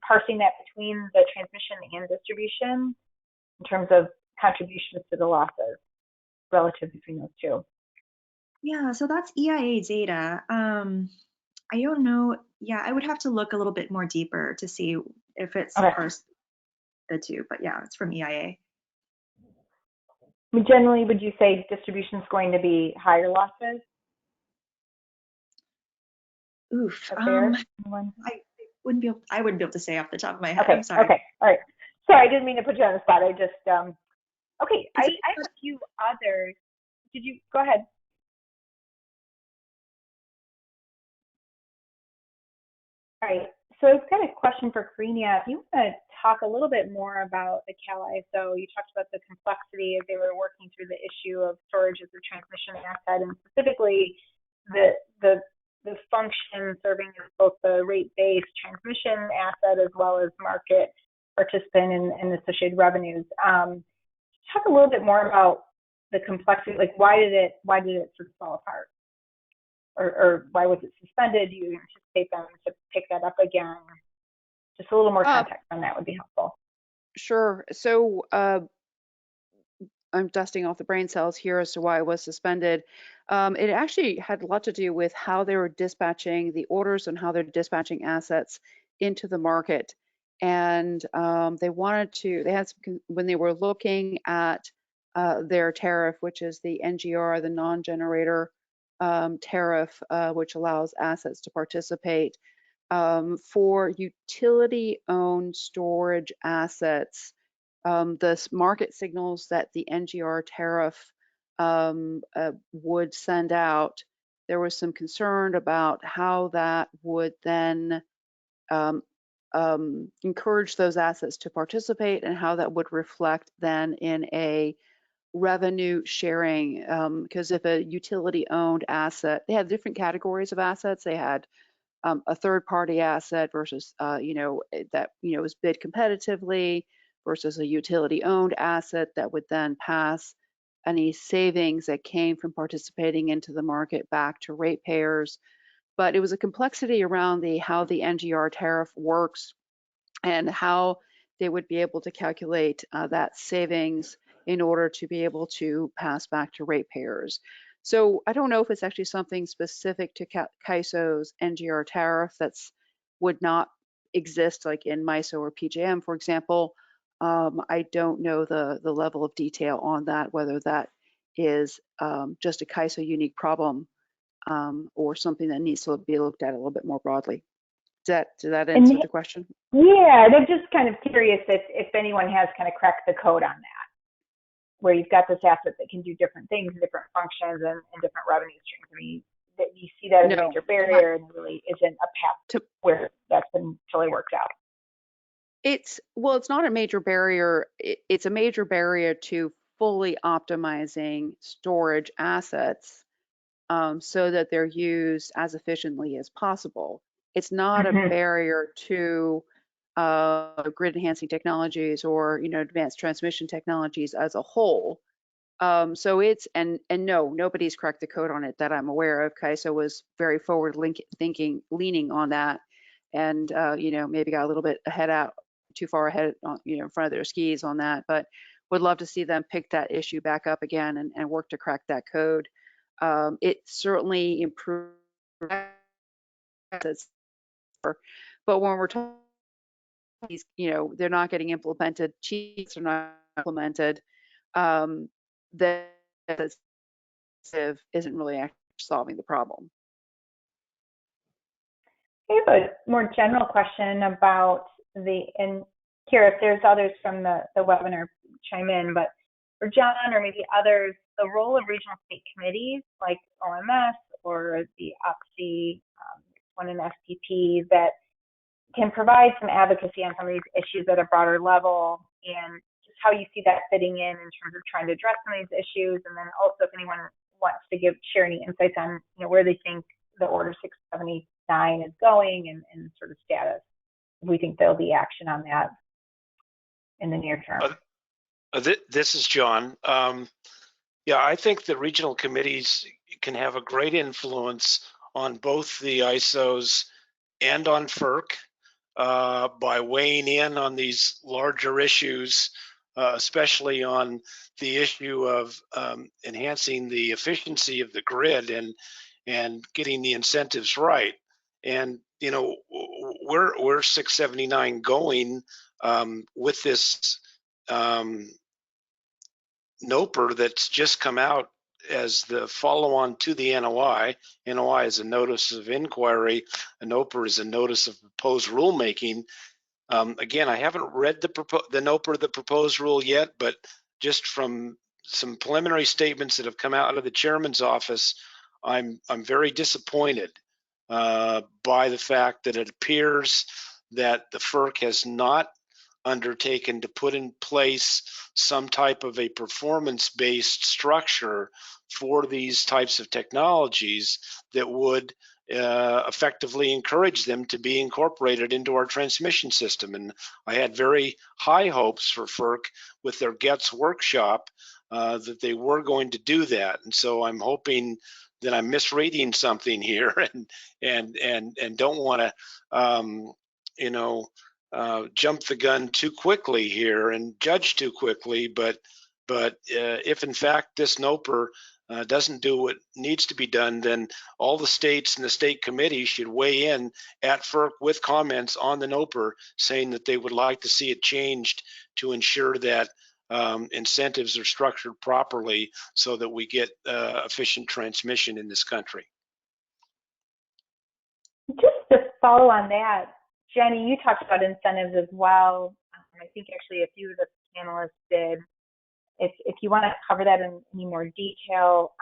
parsing that between the transmission and distribution in terms of contributions to the losses relative between those two. Yeah, so that's EIA data. I don't know. Yeah, I would have to look a little bit more deeper to see if it's Okay. parsed the two. But yeah, it's from EIA. I mean, generally, would you say distribution is going to be higher losses? Oof. Fair? I wouldn't be able to say off the top of my head. Okay. I'm sorry. Okay. All right. Sorry, I didn't mean to put you on the spot. I just okay. I Is it- have a few others. Did you go ahead? All right. So I've got a question for Karina. If you want to talk a little bit more about the Cal ISO, you talked about the complexity as they were working through the issue of storage as a transmission asset, and specifically the function serving as both the rate-based transmission asset as well as market participant and associated revenues. Talk a little bit more about the complexity. Like, why did it sort of fall apart? Or why was it suspended? Do you anticipate them to pick that up again? Just a little more context on that would be helpful. Sure. So I'm dusting off the brain cells here as to why it was suspended. It actually had a lot to do with how they were dispatching the orders and how they're dispatching assets into the market. And they had some, when they were looking at their tariff, which is the NGR, the non-generator tariff, which allows assets to participate. For utility-owned storage assets, the market signals that the NGR tariff would send out, there was some concern about how that would then encourage those assets to participate and how that would reflect then in a revenue sharing, because if a utility owned asset, they have different categories of assets. They had a third party asset versus, that, was bid competitively versus a utility owned asset that would then pass any savings that came from participating into the market back to ratepayers. But it was a complexity around how the NGR tariff works and how they would be able to calculate that savings in order to be able to pass back to ratepayers. So I don't know if it's actually something specific to CAISO's NGR tariff that's would not exist like in MISO or PJM, for example. I don't know the level of detail on that, whether that is just a CAISO unique problem or something that needs to be looked at a little bit more broadly. Did that answer the question? Yeah, I'm just kind of curious if anyone has kind of cracked the code on that, where you've got this asset that can do different things, different functions, and different revenue streams. I mean, that you see that as a major barrier, and really isn't a path to where that's been totally worked out. It's not a major barrier. It's a major barrier to fully optimizing storage assets so that they're used as efficiently as possible. It's not a barrier to grid enhancing technologies or advanced transmission technologies as a whole. So it's and no, nobody's cracked the code on it that I'm aware of. CAISO was very forward leaning on that, and maybe got a little bit too far ahead, in front of their skis on that. But would love to see them pick that issue back up again and work to crack that code. It certainly improved, but when we're talking these, they're not getting implemented, cheats are not implemented, that isn't really actually solving the problem. I have a more general question about and Kira, if there's others from the webinar, chime in, but for John or maybe others, the role of regional state committees like OMS or the OPSI, one in STP, that can provide some advocacy on some of these issues at a broader level, and just how you see that fitting in terms of trying to address some of these issues, and then also if anyone wants to share any insights on where they think the Order 679 is going and sort of status. We think there'll be action on that in the near term. This is John. Yeah, I think the regional committees can have a great influence on both the ISOs and on FERC by weighing in on these larger issues, especially on the issue of enhancing the efficiency of the grid and getting the incentives right. And where 679 going with this NOPR that's just come out as the follow-on to the NOI. NOI is a notice of inquiry. A NOPR is a notice of proposed rulemaking. Again, I haven't read the NOPR, the proposed rule yet, but just from some preliminary statements that have come out of the chairman's office, I'm very disappointed by the fact that it appears that the FERC has not undertaken to put in place some type of a performance-based structure for these types of technologies that would effectively encourage them to be incorporated into our transmission system. And I had very high hopes for FERC with their GETS workshop that they were going to do that. And so I'm hoping that I'm misreading something here and don't want to jump the gun too quickly here and judge too quickly, but if in fact this NOPR doesn't do what needs to be done, then all the states and the state committee should weigh in at FERC with comments on the NOPR saying that they would like to see it changed to ensure that incentives are structured properly so that we get efficient transmission in this country. Just to follow on that, Jenny, you talked about incentives as well. I think actually a few of the panelists did. If you want to cover that in any more detail,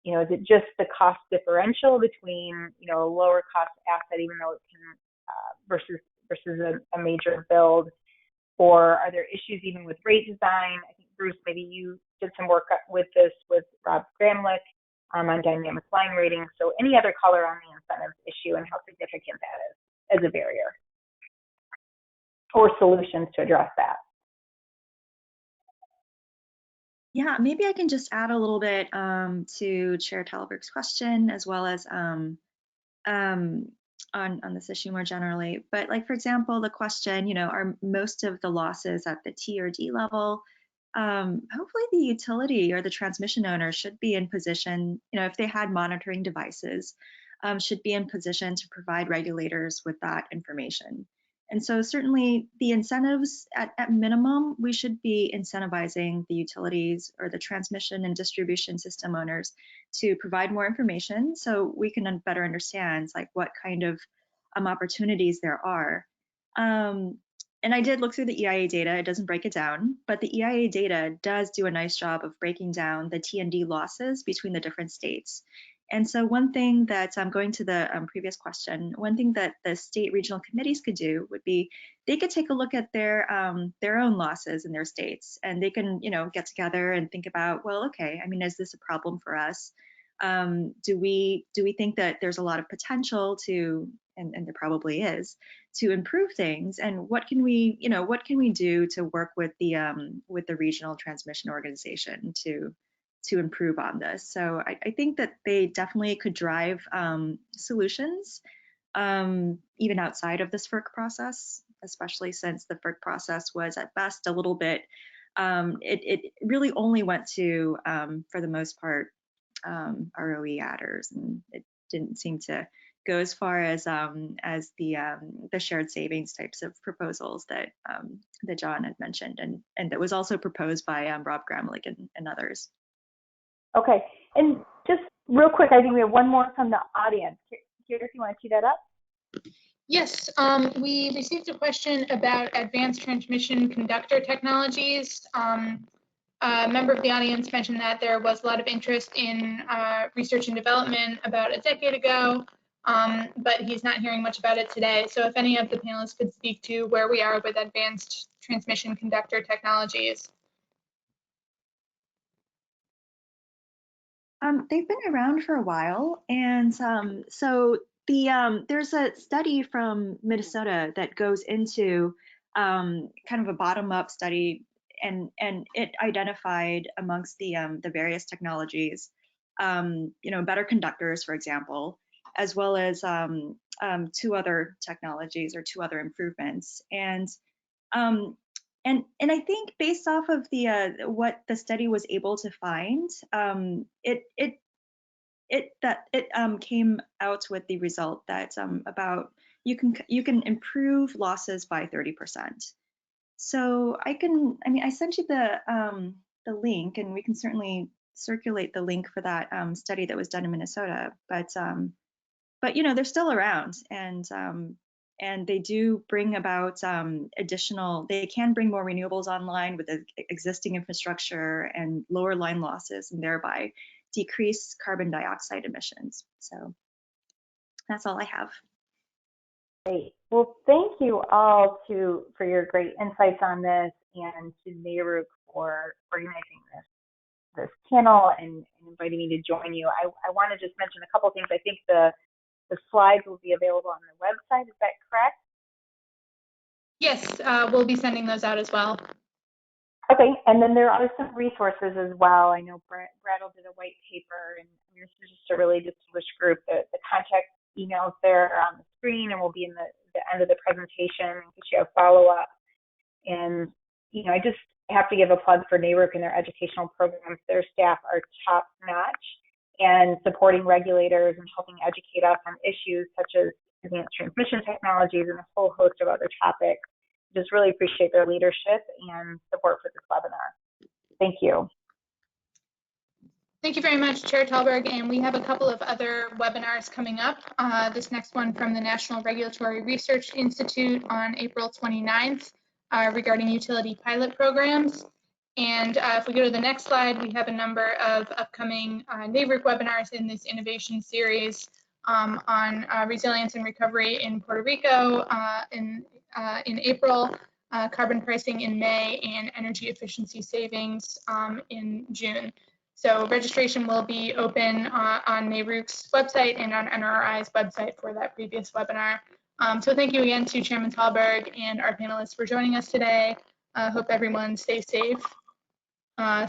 is it just the cost differential between a lower cost asset, even though it can versus a major build, or are there issues even with rate design? I think Bruce, maybe you did some work with this with Rob Gramlich on dynamic line rating. So any other color on the incentives issue and how significant that is as a barrier or solutions to address that? Yeah, maybe I can just add a little bit to Chair Talberg's question, as well as on this issue more generally. But like, for example, the question, are most of the losses at the T or D level? Hopefully the utility or the transmission owner should be in position, if they had monitoring devices, should be in position to provide regulators with that information. And so certainly the incentives at minimum, we should be incentivizing the utilities or the transmission and distribution system owners to provide more information so we can better understand like what kind of opportunities there are. And I did look through the EIA data. It doesn't break it down, but the EIA data does do a nice job of breaking down the T&D losses between the different states. And so one thing that I'm going to the previous question, one thing that the state regional committees could do would be they could take a look at their own losses in their states, and they can get together and think about, well, okay, I mean, is this a problem for us? Do we think that there's a lot of potential to, and there probably is, to improve things, and what can we do to work with the regional transmission organization to improve on this? So I think that they definitely could drive solutions even outside of this FERC process, especially since the FERC process was at best a little bit, it really only went to, for the most part, ROE adders, and it didn't seem to go as far as the shared savings types of proposals that that John had mentioned, and that was also proposed by Rob Gramlich and others. Okay, and just real quick, I think we have one more from the audience. Kira, if you want to tee that up. Yes, we received a question about advanced transmission conductor technologies. A member of the audience mentioned that there was a lot of interest in research and development about a decade ago, but he's not hearing much about it today. So if any of the panelists could speak to where we are with advanced transmission conductor technologies. They've been around for a while, and so there's a study from Minnesota that goes into kind of a bottom-up study, and it identified amongst the various technologies, better conductors, for example, as well as 2 other technologies or 2 other improvements, and I think based off of the what the study was able to find, it came out with the result that about you can improve losses by 30%. So I sent you the link, and we can certainly circulate the link for that study that was done in Minnesota. But they're still around, and they do bring about additional. They can bring more renewables online with the existing infrastructure and lower line losses, and thereby decrease carbon dioxide emissions. So that's all I have. Great. Well, thank you all for your great insights on this, and to NARUC for organizing this panel and inviting me to join you. I want to just mention a couple of things. I think the slides will be available on the website. Is that correct? Yes, we'll be sending those out as well. Okay, and then there are some resources as well. I know Brattle did a white paper, and this is just a really distinguished group. The contact emails there on the screen, and will be in the end of the presentation in case you have follow-up. And I just have to give a plug for NARUC and their educational programs. Their staff are top-notch, and supporting regulators and helping educate us on issues such as advanced transmission technologies and a whole host of other topics. Just really appreciate their leadership and support for this webinar. Thank you. Thank you very much, Chair Thalberg. And we have a couple of other webinars coming up. This next one from the National Regulatory Research Institute on April 29th regarding utility pilot programs. And if we go to the next slide, we have a number of upcoming NARUC webinars in this innovation series on resilience and recovery in Puerto Rico in April, carbon pricing in May, and energy efficiency savings in June. So registration will be open on NARUC's website and on NRI's website for that previous webinar. So thank you again to Chairman Thalberg and our panelists for joining us today. Hope everyone stays safe.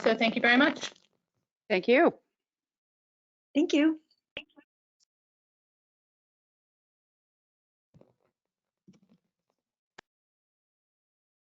So thank you very much. Thank you. Thank you.